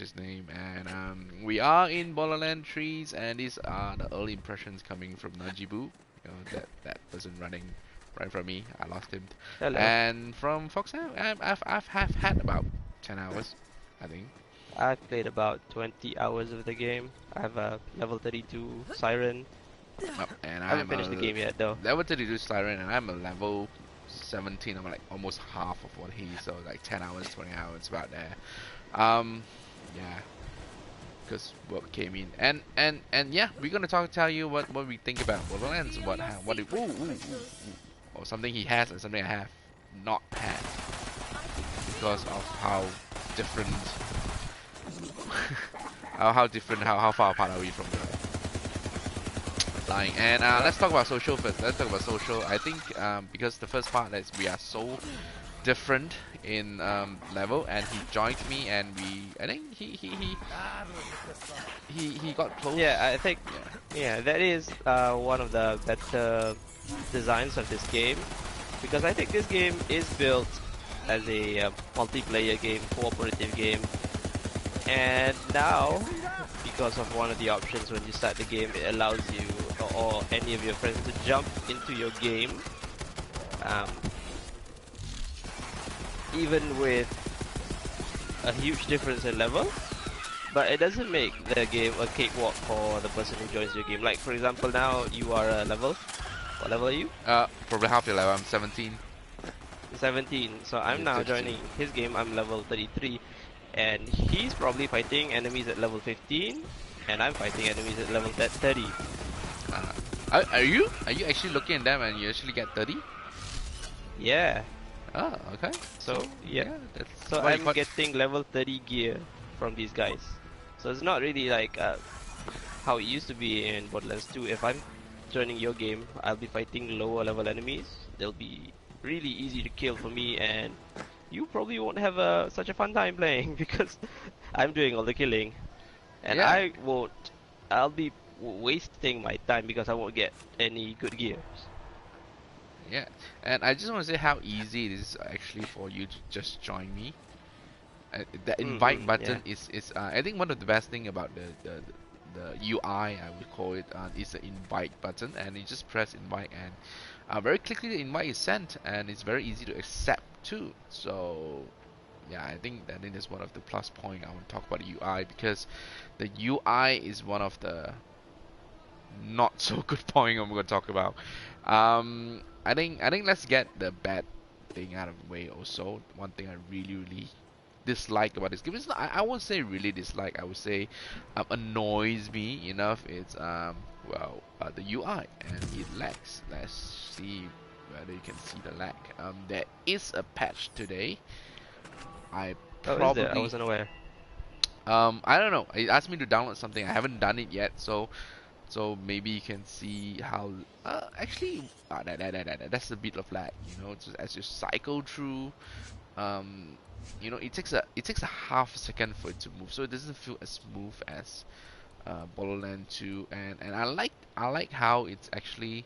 his name, and we are in Borderlands trees, and these are the early impressions coming from Najibu. That person running right from me. I lost him. Hello. And from Foxhound, I've have had about 10 hours, I think. I've played about 20 hours of the game. I have a level 32 Siren. And I haven't I'm finished the a game yet though. level 32 Siren, and I'm a level 17. I'm like almost half of what he is, so like 10 hours, 20 hours, about there. Yeah, because what came in, and yeah, we're gonna tell you what we think about Borderlands, what it, or something he has and something I have not had because of how different, how far apart are we from the lying. And let's talk about social first. Let's talk about social. I think because the first part is we are so different in level, and he joined me, and I think he got close. Yeah, I think that is one of the better designs of this game, because I think this game is built as a multiplayer game, cooperative game, and now because of one of the options when you start the game, it allows you or any of your friends to jump into your game, um, even with a huge difference in level. But it doesn't make the game a cakewalk for the person who joins your game. Like, for example, now you are a level. What level are you? Probably half your level. I'm 17. 17. So I'm He's now 32. joining his game. I'm level 33. And he's probably fighting enemies at level 15. And I'm fighting enemies at level 30. Are you actually looking at them and you actually get 30? Yeah. Oh, okay. So, yeah. That's So I'm getting level 30 gear from these guys. So it's not really like how it used to be in Borderlands 2. If I'm joining your game, I'll be fighting lower level enemies. They'll be really easy to kill for me, and you probably won't have such a fun time playing because I'm doing all the killing, and Yeah. I'll be wasting my time because I won't get any good gears. Yeah, and I just want to say how easy it is actually for you to just join me. The invite Yeah. button is I think one of the best thing about the UI, I would call it, is the invite button, and you just press invite, and very quickly the invite is sent, and it's very easy to accept too. So yeah, I think that's one of the plus point I want to talk about the UI, because the UI is one of the not so good point I'm going to talk about. I think let's get the bad thing out of the way. Also, one thing I really dislike about this game is not, I won't say really dislike. I would say annoys me enough. It's the UI, and it lags. Let's see whether you can see the lag. There is a patch today. I Oh, is there? I probably wasn't aware. I don't know. It asked me to download something. I haven't done it yet, so maybe you can see how actually that's a bit of lag, just as you cycle through, it takes a half a second for it to move, so it doesn't feel as smooth as Borderlands 2, and I like how it's actually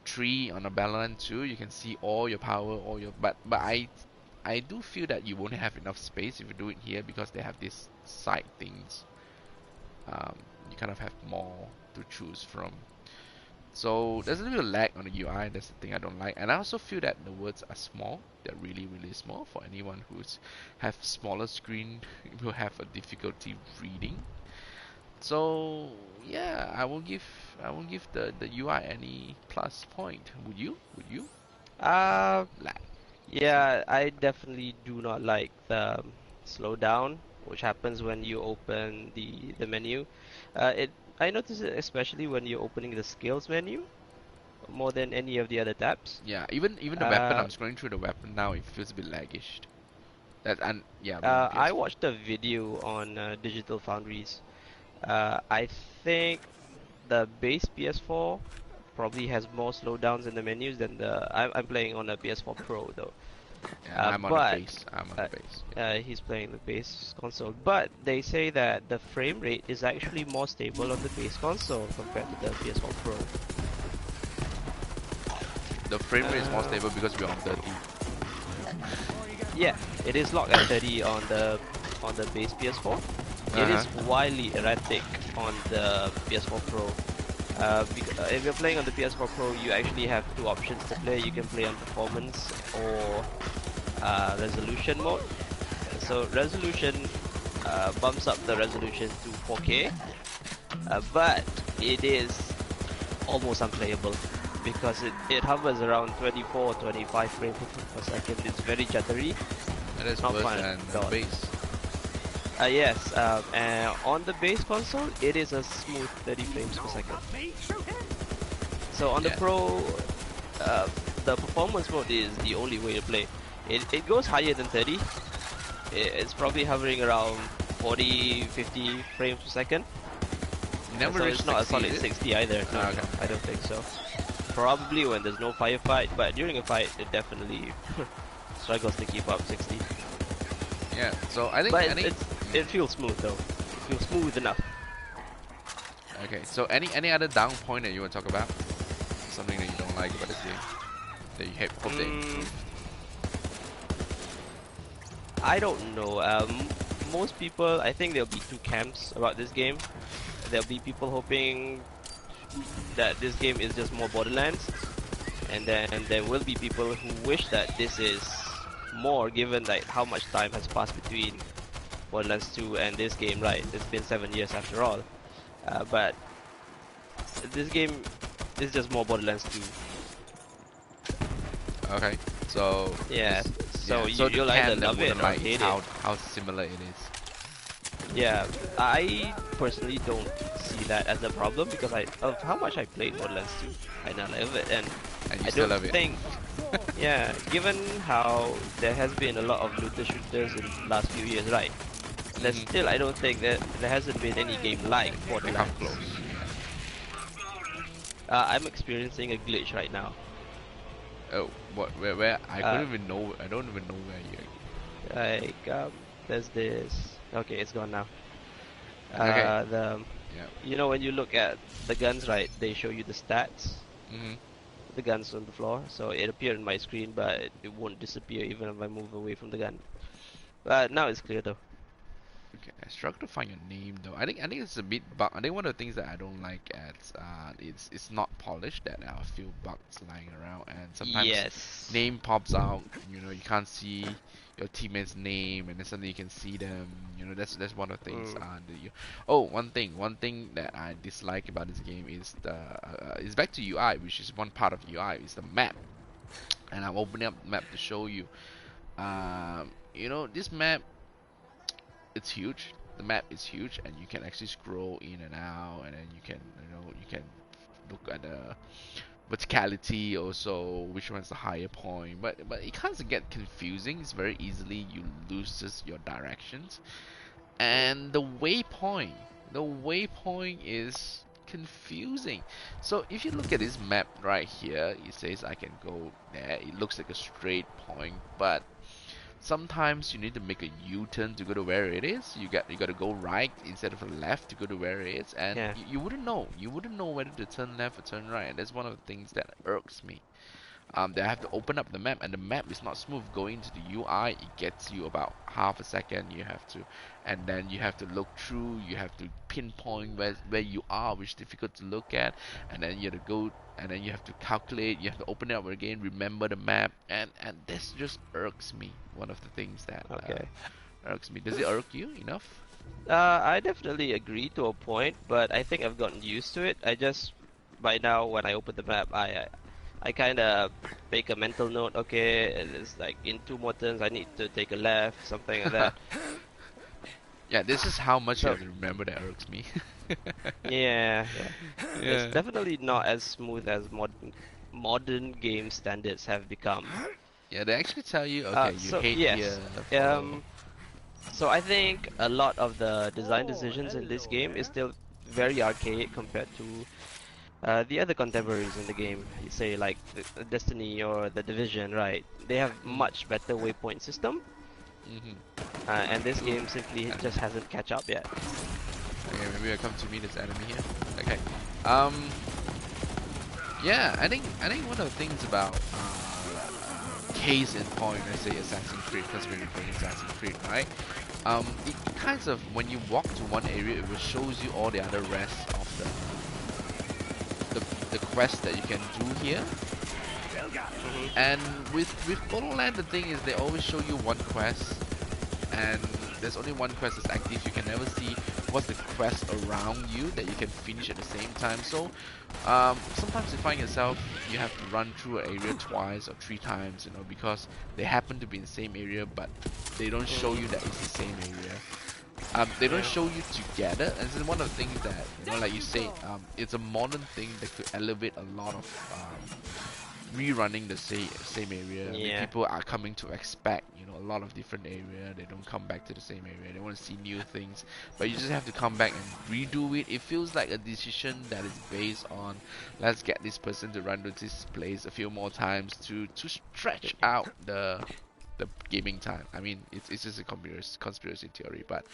3 on a Borderlands 2. You can see all your power, all your but I do feel that you won't have enough space if you do it here, because they have these side things. You kind of have more to choose from. So there's a little lag on the UI. That's the thing I don't like. And I also feel that the words are small. They're really small. For anyone who's have smaller screen, will have a difficulty reading. So yeah, I won't give the UI any plus point. Would you? Would you? Uh, Lag. yeah, I definitely do not like the slowdown, which happens when you open the menu. It I notice it especially when you're opening the skills menu more than any of the other tabs. Yeah, even the weapon. Uh, I'm scrolling through the weapon now. It feels a bit laggish. That and yeah, being on I PS4. watched a video on Digital Foundries. I think the base PS4 probably has more slowdowns in the menus than I'm playing on a PS4 Pro though. Yeah, and I'm on the But base. I'm on uh, the base. he's playing the base console. But they say that the frame rate is actually more stable on the base console compared to the PS4 Pro. The frame rate is more Uh, stable because we're on 30. yeah, it is locked at 30 on the on the base PS4. It Uh-huh. is wildly erratic on the PS4 Pro. If you're playing on the PS4 Pro, you actually have two options to play. You can play on performance or resolution mode. So resolution bumps up the resolution to 4K, but it is almost unplayable because it hovers around 24 25 frames per second. It's very jittery, That is not worse fun than at the all. base. Yes, and on the base console, it is a smooth 30 frames per second. So on the Yeah. Pro, uh, the performance mode is the only way to play. It goes higher than 30. It's probably hovering around 40, 50 frames per second. Never So reached it's not a 60, solid is it? 60 either. No, Ah, no, okay. I don't think so. Probably when there's no firefight, but during a fight, it definitely struggles to keep up 60. Yeah. So I think But I think it feels smooth though. It feels smooth enough. okay. So any other down point that you want to talk about? Something that you don't like about this game that you hope they Mm, improve? I don't know. Most people, I think there'll be two camps about this game. There'll be people hoping that this game is just more Borderlands, and then there will be people who wish that this is more, given like how much time has passed between Borderlands 2 and this game. Right, it's been 7 years after all. But this game is just more Borderlands 2. Okay. So Yeah, this so yeah. So the you'll either can that love it wouldn't or like is hate it. how similar it is. Yeah, I personally don't see that as a problem because of how much I played Borderlands 2. I now love it, and And you I still don't love it. think, yeah, given how there has been a lot of looter shooters in the last few years, right? There's Mm-hmm. still, I don't think that there hasn't been any game like They come Borderlands. close. I'm experiencing a glitch right now. Oh, what? Where? I Uh, couldn't even know. I don't even know where you. like, there's this. Okay, it's gone now. Okay. The Yeah. You know when you look at the guns, right? They show you the stats. Mm-hmm. The gun's on the floor, so it appeared on my screen, but it won't disappear even if I move away from the gun. But now it's clear though. Okay, I struggle to find your name though. I think it's a bit bug. I think one of the things that I don't like at it's not polished. That I feel bugs lying around, and sometimes Yes. name pops out. You know, you can't see your teammate's name, and then suddenly you can see them. You know, that's one of the things. Mm. That you. Oh, one thing that I dislike about this game is the is back to UI, which is one part of UI is the map. And I'm opening up the map to show you. You know, this map it's huge. The map is huge, and you can actually scroll in and out, and then you can look at the verticality also, which one's the higher point. But it kind of get confusing. It's very easily you lose just your directions, and the waypoint is confusing. So if you look at this map right here, it says I can go there. It looks like a straight point, but sometimes you need to make a U-turn to go to where it is. You got to go right instead of left to go to where it is, and Yeah. you wouldn't know. You wouldn't know whether to turn left or turn right, and that's one of the things that irks me. They have to open up the map, and the map is not smooth. Going to the UI, it gets you about half a second. You have to, and then you have to look through. You have to pinpoint where you are, which is difficult to look at, and then you have to go, and then you have to calculate. You have to open it up again, remember the map, and this just irks me. One of the things that Okay. irks me. Does it irk you enough? I definitely agree to a point, but I think I've gotten used to it. I just by now when I open the map, I kind of make a mental note. Okay, it's like in 2 more turns I need to take a left, something like that. Yeah, this is how much you So have to remember that irks me. yeah, yeah. It's Yeah. definitely not as smooth as modern game standards have become. Yeah, they actually tell you, okay, you So hate yes, here, follow. so I think a lot of the design decisions in this game is still very archaic compared to the other contemporaries in the game. You say like the Destiny or the Division, right? They have Mm, much better waypoint system, mm-hmm. and this Ooh, game simply enemy. just hasn't catch up yet. Okay, maybe I come to meet this enemy here. Okay. Um. Yeah, I think one of the things about case in point, let's say Assassin's Creed, because we're playing Assassin's Creed, right? It kinds of, when you walk to one area, it will shows you all the other rest of the quest that you can do here. Hmm. And with Borderlands, the thing is they always show you one quest, and there's only one quest that's active. You can never see what's the quest around you that you can finish at the same time. So sometimes you find yourself you have to run through an area twice or three times, you know, because they happen to be in the same area, but they don't show you that it's the same area. They don't Yeah. show you together, and this is one of the things that, you know, like you said, it's a modern thing that could elevate a lot of rerunning the same area. I mean, Yeah. people are coming to expect, you know, a lot of different area. They don't come back to the same area. They want to see new things, but you just have to come back and redo it. It feels like a decision that is based on, let's get this person to run to this place a few more times to stretch out the gaming time. I mean, it's just a conspiracy theory, but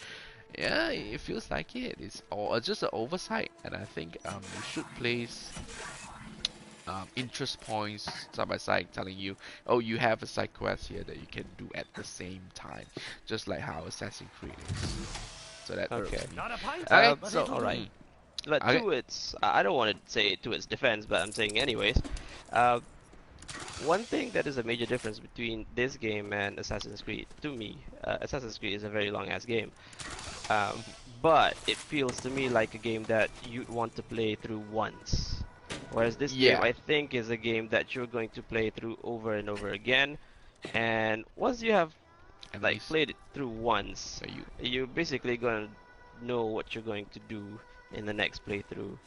yeah, it feels like it. It's all just an oversight, and I think you should place interest points side by side, telling you, oh, you have a side quest here that you can do at the same time, just like how Assassin's Creed is. So that irks Okay. me. Not a pint, Okay, but so it'll All right. do. But okay, to its, I don't want to say to its defense, but I'm saying anyways. Uh, One thing that is a major difference between this game and Assassin's Creed, to me, Assassin's Creed is a very long ass game. Um, but it feels to me like a game that you want to play through once. Whereas this game, yeah, I think, is a game that you're going to play through over and over again. And once you have at like least played it through once, say you. you're basically gonna know what you're going to do in the next playthrough.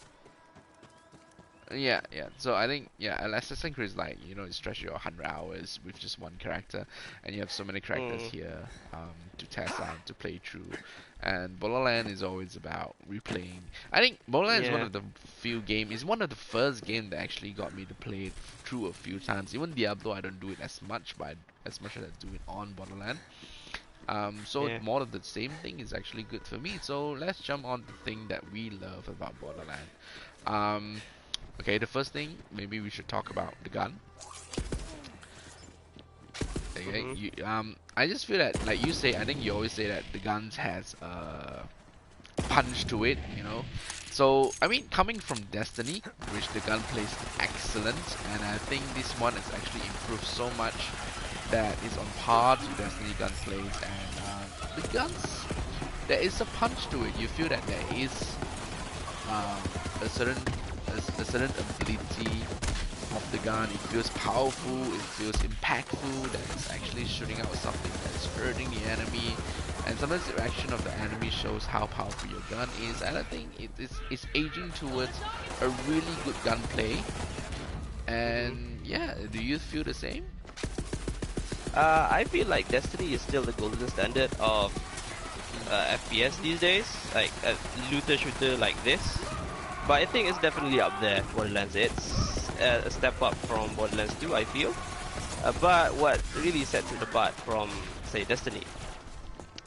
Yeah, yeah. So I think, yeah, Assassin's Creed is like, you know, you stretch your 100 hours with just one character, and you have so many characters Mm, here to test out, to play through. And Borderlands is always about replaying. I think Borderlands is one yeah. of the few game, is one of the first game that actually got me to play it through a few times. Even Diablo, I don't do it as much, but as much as I do it on Borderlands. So Yeah. more of the same thing is actually good for me. So let's jump on the thing that we love about Borderlands. Um, Okay, the first thing, maybe we should talk about the gun. Okay, Mhm. I just feel that, like you say, I think you always say that the guns has punch to it, you know. So I mean, coming from Destiny, which the gunplay is excellent, and I think this one has actually improved so much that is on par to Destiny gunplays, and the guns, there is a punch to it. You feel that there is um, a certain a certain ability of the gun. It feels powerful, it feels impactful, that it's actually shooting out something that's hurting the enemy. And sometimes the reaction of the enemy shows how powerful your gun is. And I think it's aging towards a really good gunplay. Mhm. And yeah, do you feel the same? I feel like Destiny is still the golden standard of FPS these days, like a looter shooter like this. But I think it's definitely up there. Borderlands, it's a step up from Borderlands 2, I feel. But what really sets it apart from, say, Destiny,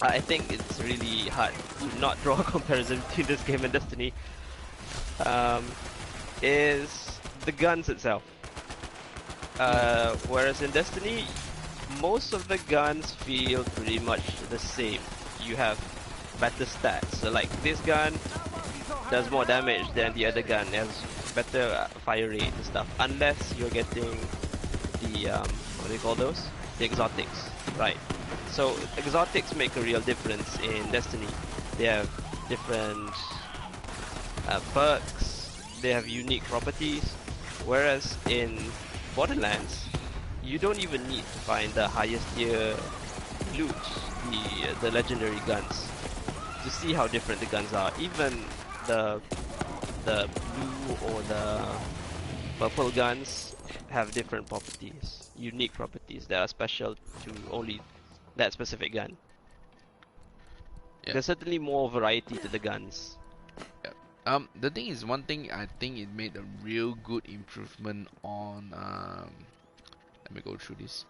I think it's really hard to not draw a comparison between this game and Destiny. Um, is the guns itself. Mm, Whereas in Destiny, most of the guns feel pretty much the same. You have better stats. So like this gun does more damage than the other gun. It has better fire rate and stuff. Unless you're getting the what do you call those? The exotics, right? So exotics make a real difference in Destiny. They have different perks. They have unique properties. Whereas in Borderlands, you don't even need to find the highest tier loot, the legendary guns, to see how different the guns are. Even the blue or the purple guns have different properties, unique properties that are special to only that specific gun. yeah, There's certainly more variety to the guns. yeah. The thing is, one thing I think it made a real good improvement on. Let me go through this.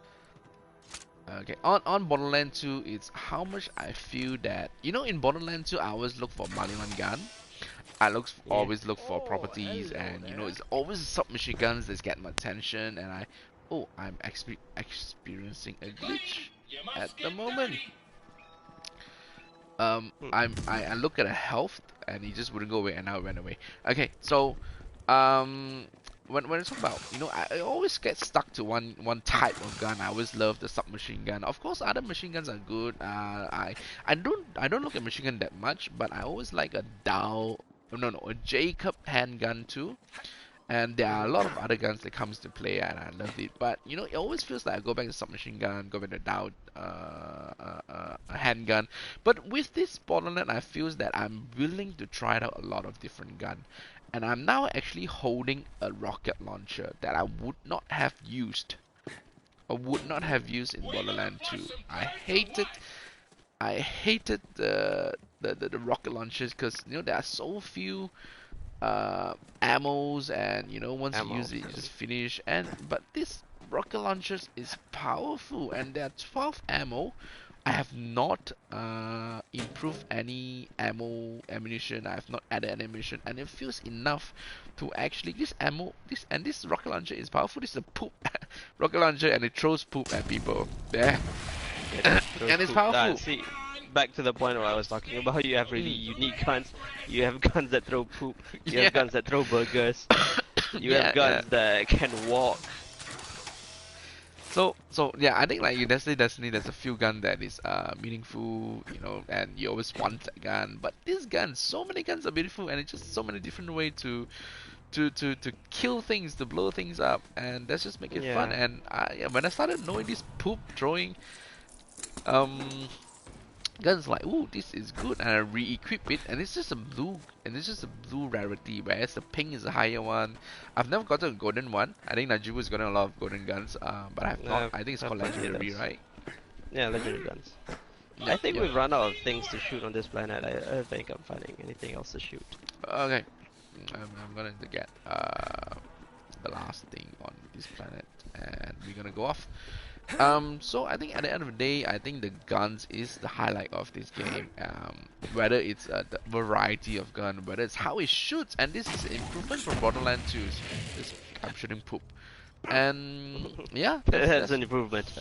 Okay, on Borderlands 2, it's how much I feel that, you know, in Borderlands 2 I always look for Maliwan gun. Yeah. Always look for Oh, properties, hello and you know, there. it's always submachine guns that get my attention, and I Oh, I'm experiencing a glitch at the moment. Hmm. I look at a health and it just wouldn't go away and now it went away. Okay, so um when it's about, I always get stuck to one type of gun. I always love the submachine gun. Of course, other machine guns are good. I don't look at machine gun that much, but I always like a Dow. No, a Jacob handgun too. And there are a Hmm. lot of other guns that comes to play, and I love it. But it always feels like I go back to submachine gun, go back to Dow, a handgun. But with this Borderland, I feel that I'm willing to try out a lot of different gun, and I'm now actually holding a rocket launcher that I would not have used, or would not have used in Borderland 2. I hated the rocket launchers because there are so few ammos, and once you Ammo. use it you just finish. And but this rocket launchers is powerful, and there are 12 ammo. I have not improved any ammunition. I have not added any ammunition, and it feels enough to actually this rocket launcher is powerful. This is a poop rocket launcher, and it throws poop at people there. It throws And it's poop. powerful. See, back to the point where I was talking about, you have really Mm. unique guns. You have guns that throw poop. You have Yeah. guns that throw burgers. You have Yeah, yeah. guns that can walk. So yeah, I think like you definitely there's a few gun that is meaningful, and you always want that gun. But this gun, so many guns are beautiful, and it's just so many different way to kill things, to blow things up, and that's just make it fun. Yeah. And yeah, when I started knowing this poop throwing um guns, like, ooh, this is good, and I re-equip it, and it's just a blue rarity, whereas the pink is a higher one. I've never gotten a golden one. I think Najubu's gotten a lot of golden guns, but I have not. I think it's Have called plenty of legendary, those. right? Yeah, legendary guns. I Yep, think yep. we've run out of things to shoot on this planet. I don't think I'm finding anything else to shoot. Okay, I'm gonna get the last thing on this planet, and we're gonna go off. So I think at the end of the day, I think the guns is the highlight of this game. Whether it's the variety of gun, whether it's how it shoots, and this is an improvement from Borderlands 2. I'm shooting poop, and yeah, That's that's an improvement.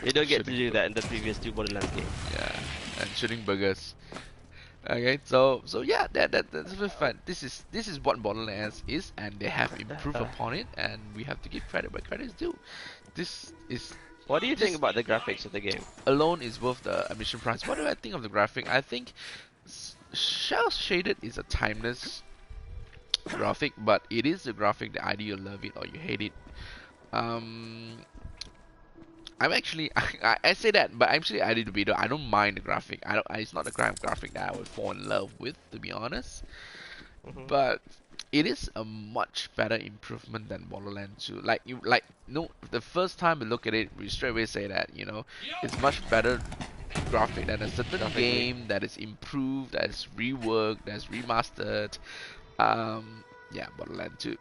You don't get to shooting do poop. that in the previous two Borderlands games. Yeah, and shooting burgers. Okay, so yeah, that's really fun. This is what Borderlands is, and they have improved Uh, upon it, and we have to give credit where credit is due. This is what do you think this about the graphics of the game? alone is worth the admission price. What do I think of the graphic? I think Shell Shaded is a timeless graphic, but it is a graphic that either you love it or you hate it. Um, I'm actually I say that, but actually I did be I don't mind the graphic. I don't. It's not the kind of graphic that I would fall in love with, to be honest. Hmm. But it is a much better improvement than Borderlands 2. No, the first time we look at it, we straight away say that it's much better graphic than a certain Graphically. game that is improved, that is reworked, that's remastered. Yeah, Borderlands 2.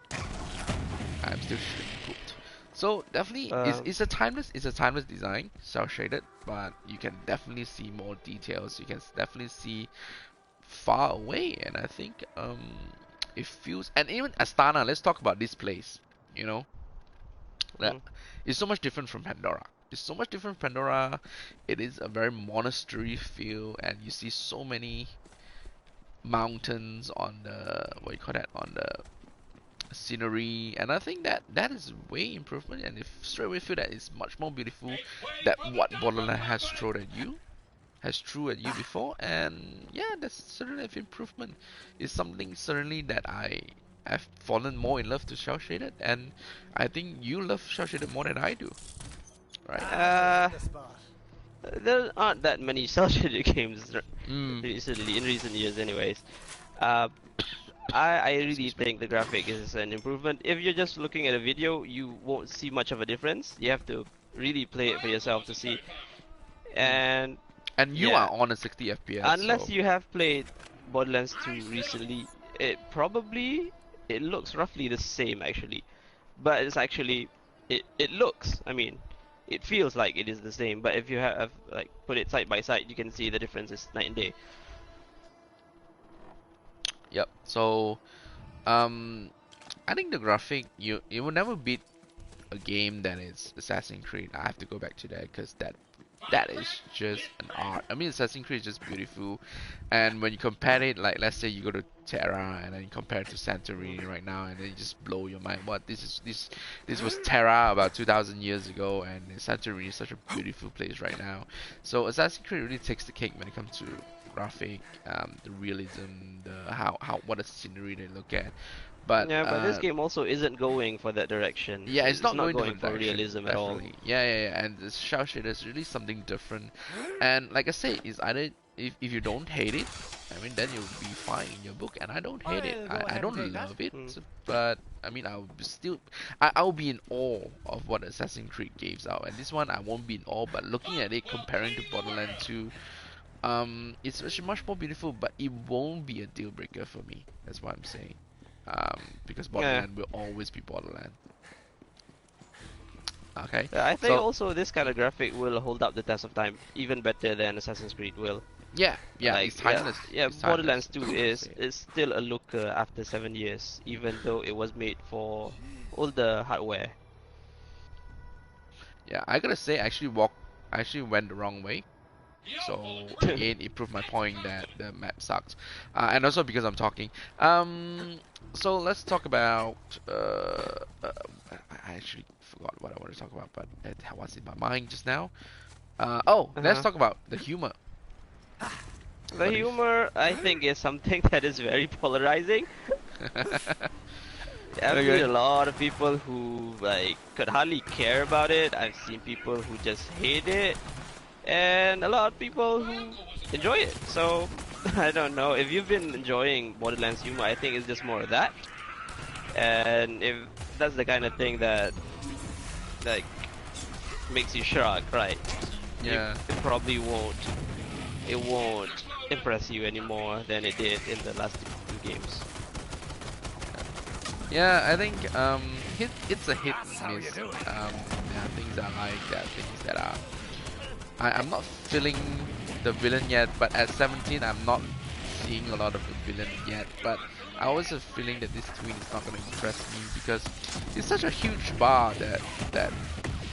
I'm still shooting pooped. So definitely, Um, it's a timeless design, cel shaded, but you can definitely see more details. You can definitely see far away, and I think it feels. And even Astana, let's talk about this place. You know, that mhm. it's so much different from Pandora. It's so much different from Pandora. It is a very monastery feel, and you see so many mountains on the what you call that, on the scenery, and I think that is way improvement, and if straight away feel that it's much more beautiful that what Borderlands has threw at you before. And yeah, that's certainly an improvement. It's something certainly that I have fallen more in love to Shell Shaded, and I think you love Shell Shaded more than I do, right? uh, there aren't that many cel shaded games Mm. recently in recent years, anyways. Uh, I really Excuse me. think the graphic is an improvement. If you're just looking at a video, you won't see much of a difference. You have to really play it for yourself to see. Mm. And And you yeah, are on a 60 FPS, unless so you have played Borderlands 2 recently, it looks roughly the same actually. But it's actually it looks, I mean, it feels like it is the same, but if you have like put it side by side, you can see the difference is night and day. yep. So um, I think the graphic, you it will never beat a game that is Assassin's Creed, I have to go back to that because that is just an art. I mean, Assassin's Creed is just beautiful, and when you compare it, like let's say you go to Terra and then you compare it to Santorini right now, and then you just blow your mind. What this was Terra about 2,000 years ago, and Santorini is such a beautiful place right now. So Assassin's Creed really takes the cake when it comes to graphic, the realism, the how what a scenery they look at. But Yeah, but this game also isn't going for that direction. yeah, it's It's not not going going different for direction, realism at all. definitely. Yeah. And the shell shader is really something different. And like I say, it's either if you don't hate it, I mean, then you'll be fine in your book. And I don't hate it. I don't love it, Hmm. but I mean, I'll be still, I'll be in awe of what Assassin's Creed gives out. And this one, I won't be in awe, but looking at it, comparing to Borderlands 2, it's actually much more beautiful, but it won't be a deal breaker for me. That's what I'm saying. Because Yeah. Borderland will always be Borderland. Okay, I think so also this kind of graphic will hold up the test of time even better than Assassin's Creed will. yeah, Like it's timeless. yeah, It's timeless. Borderlands 2 That's what I'm saying. is still a looker after 7 years, even though it was made for older hardware. Yeah, I gotta say, I actually went the wrong way. So again, it proved my point that the map sucks, and also because I'm talking. So let's talk about. I actually forgot what I wanted to talk about, but it was in my mind just now. Let's Uh-huh. talk about the humor. The What if? humor, I think, is something that is very polarizing. I've seen a Okay. lot of people who like could hardly care about it. I've seen people who just hate it, and a lot of people who enjoy it. So I don't know if you've been enjoying Borderlands humor. I think it's just more of that, and if that's the kind of thing that like makes you shrug, right? You Yeah. it probably won't. It won't impress you anymore than it did in the last two games. Yeah, I think it's a hit and miss. There are things I like, there are things that are I'm not feeling the villain yet, but at 17 I'm not seeing a lot of the villain yet. But I always have a feeling that this twin is not going to impress me because it's such a huge bar that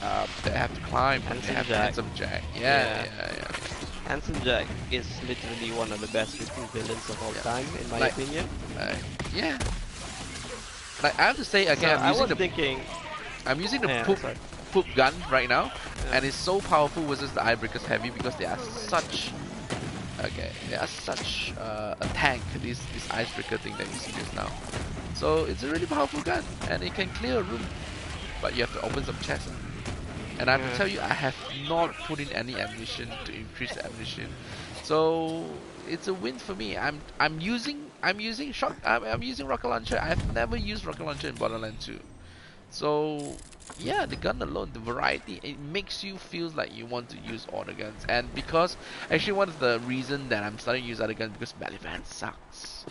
I have to climb when they Handsome have Jack. Handsome Jack. Yeah. Yeah. Handsome Jack is literally one of the best written villains of all Yeah. time, in my Like, opinion. yeah. Like I have to say So again, I was thinking, I'm using the yeah, sorry. poop gun right now, Yeah. and it's so powerful versus the Eyebreakers Heavy because they are such they are such a tank. This icebreaker thing that you see just now. So it's a really powerful gun, and it can clear a room, but you have to open some chests. And I have to Yeah. tell you, I have not put in any ammunition to increase the ammunition, so it's a win for me. I'm using rocket launcher. I've never used rocket launcher in Borderlands 2. So yeah, the gun alone, the variety, it makes you feel like you want to use all the guns. And because actually one of the reason that I'm starting to use other guns because Malivan sucks.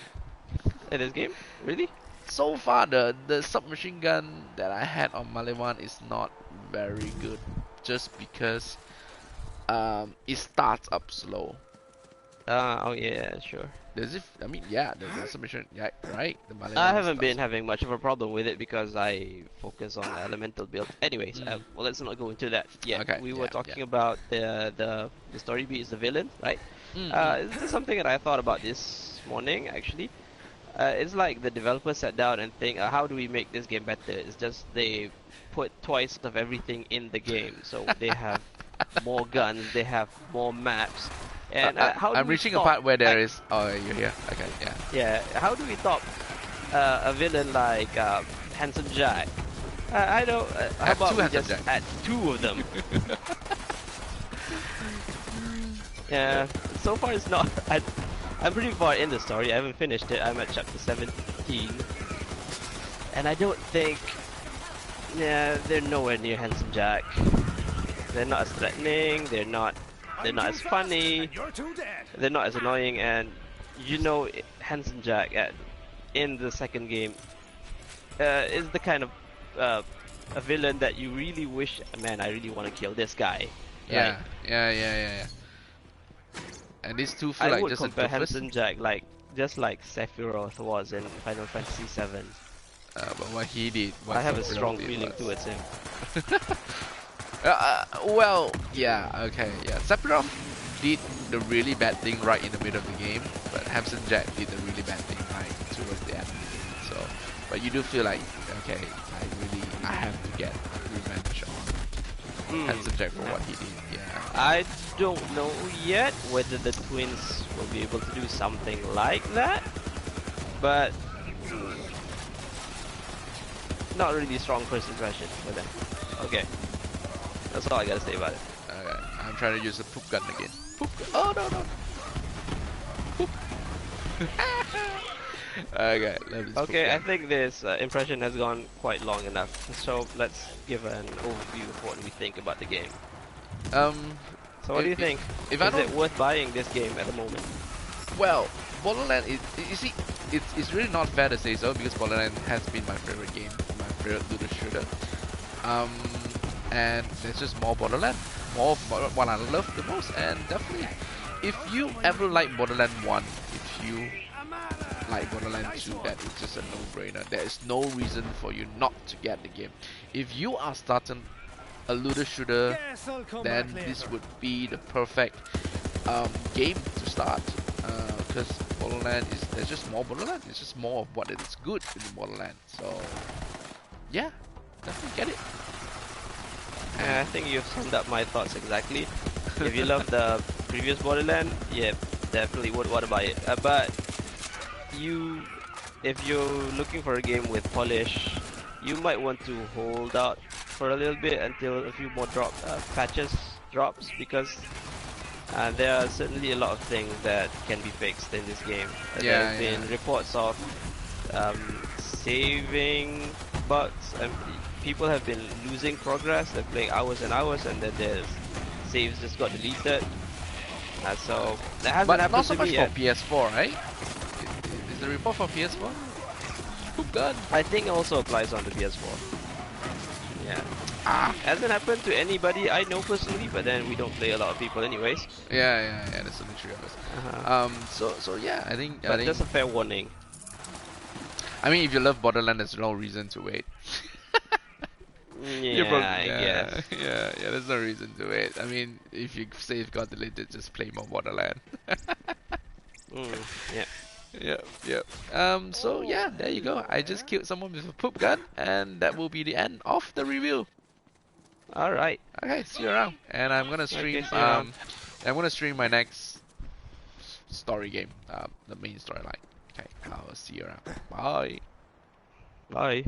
In this game? Really? So far the submachine gun that I had on Malivan is not very good, just because it starts up slow. Oh yeah, sure. I mean, yeah, the submachine, yeah, right. The I Malivan haven't starts. been having much of a problem with it because I focus on the elemental build. Anyways, Mm, well, let's not go into that yet. okay, We were yeah. talking about the story beat is the villain, right? Mm. This is something that I thought about this morning actually. It's like the developers sat down and think, how do we make this game better? It's just they put twice of everything in the game, so they have more guns, they have more maps, and how do I'm we reaching a top part where there like is. Oh, you're here. Okay, yeah. yeah, how do we top a villain like Handsome Jack? I know. I How have two about we hands up, just Jack. add two of them? Yeah. So far, it's not. I'm pretty far in the story. I haven't finished it. I'm at chapter 17, and I don't think. Yeah, they're nowhere near Handsome Jack. They're not as threatening. They're not. They're not as funny. They're not as annoying. And you know, Handsome Jack in the second game is the kind of uh, a villain that you really wish, man, I really want to kill this guy, right? Yeah. And these two feel I like would just a compare doofus. Handsome Jack like just like Sephiroth was in Final Fantasy VII. But what he did, I what have a Sephiroth strong did feeling was. towards him. Well, yeah, okay, yeah. Sephiroth did the really bad thing right in the middle of the game, but Hamson Jack did the really bad thing right towards the end of the game. So, but you do feel like, okay, I have to get revenge on Hmm. Hamson Jack for what he did. Yeah. I don't know yet whether the twins will be able to do something like that, but not really strong first impression for them. Okay, that's all I gotta say about it. Okay, I'm trying to use the poop gun again. Poop. Oh no no. Poop. Okay, let me poop Okay, I gun. think this impression has gone quite long enough, so let's give an overview of what we think about the game. Um, So what do you think? if I Is it don't, worth buying this game at the moment? well, Borderlands is, you see, it's really not fair to say so because Borderlands has been my favorite game, my favorite looter shooter. Um, and there's just more Borderlands, more of what I love the most, and definitely, if you ever like Borderlands 1, if you like Borderlands 2, that is just a no-brainer. There is no reason for you not to get the game. If you are starting a looter shooter, then this would be the perfect game to start. Because Borderlands is, there's just more Borderlands. It's just more of what is good in Borderlands. So yeah, definitely get it. I think you've summed up my thoughts exactly. If you love the previous Borderland, yeah, definitely would want to buy it. But you, if you're looking for a game with polish, you might want to hold out for a little bit until a few more patches drops, because there are certainly a lot of things that can be fixed in this game. There Yeah, have yeah. been reports of saving bugs, and people have been losing progress. They're playing hours and hours, and then their saves just got deleted. So that hasn't But not happened so to me much for yet. PS4, right? Is the report for PS4? Poop gun. I think it also applies on the PS4. Yeah. Ah. Hasn't happened to anybody I know personally, but then we don't play a lot of people anyways. Yeah, yeah, yeah. That's only three of us. Uh-huh. So yeah, But just a fair warning. I mean, if you love Borderlands, there's no reason to wait. You Yeah, probably, I guess. yeah, yeah, yeah. There's no reason to wait. I mean, if you say it got deleted, just play more Borderlands. Yeah. Yep, yep. So yeah, there you go. I just killed someone with a poop gun, and that will be the end of the review. All right. Okay, see you around. And I'm gonna Okay, stream. see you around. I'm gonna stream my next story game. The main storyline. Okay, I'll see you around. Bye. Bye.